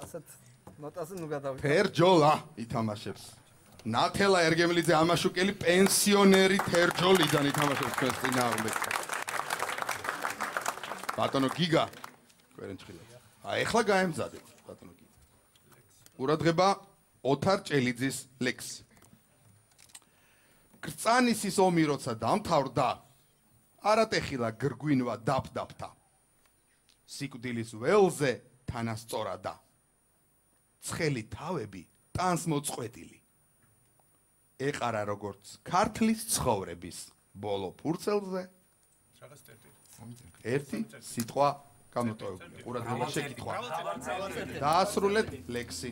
ასეთ ნოტაზე ნუ გადავიდე. თერჯოლა ითამაშებს. ნათელა ერგემლიძე ამაშუკელი პენსიონერი თერჯოლიდან ითამაშებს ჩვენს წინააღმდეგ. ბატონო გიგა კვერენჭხილა. ეხლა გაემზადეთ ბატონო გიგა. ყურადღება ოთარ ჭელიძის ლექსი. კრწანისის ომი როცა დამთავრდა, არატეხილა გრგვინვა დაფდაფთა. სიკვდილის ველზე თანასწორადა. ცხელი თავები ტანს მოწყვეტილი. ეყარა როგორც ქართლის ცხოვრების ბოლო ფურცელზე. ერთი სიტყვა გამოტოვებული. ყურადღება შეკითხვა. დაასრულეთ ლექსი.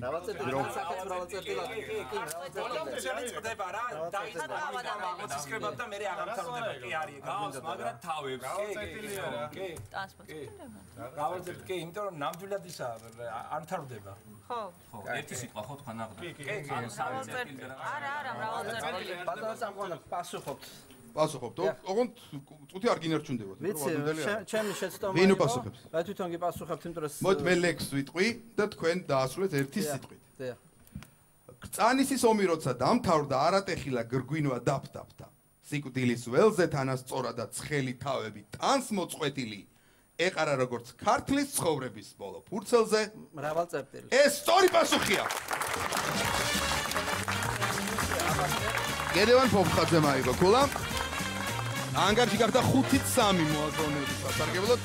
კი, იმიტომ რომ ნამდვილად ისა არ მთავრდება. ხო. ერთი სიტყვა ხო თქვენ აღდა. არა, მრავალწერტილი. ბატონო სამყარო პასუხობთ. პასუხობთ. ოღონდ წუთი არ გინერჩუნდებოდ. ვიცი, ჩემი შეცდომა. ვინ უპასუხებს? რა თვითონ გიპასუხებთ, იმიტომ რომ მოდი მე ლექსს ვიტყვი და თქვენ დაასრულეთ ერთი სიტყვით. დიახ. კრწანისის ომი როცა დამთავრდა, არატეხილა გრგვინვა დაფდაფთა. სიკვდილის ველზე თანასწორად და ცხელი თავები ტანს მოწყვეტილი. ეყარა როგორც ქართლის ცხოვრების ბოლო ფურცელზე. მრავალწერტილი. ეს სწორი პასუხია. გედევან ფოფხაძე მაიღო ქულა. ანგარიში გახდა 5-3 მოაზროვნების სასარგებლოდ.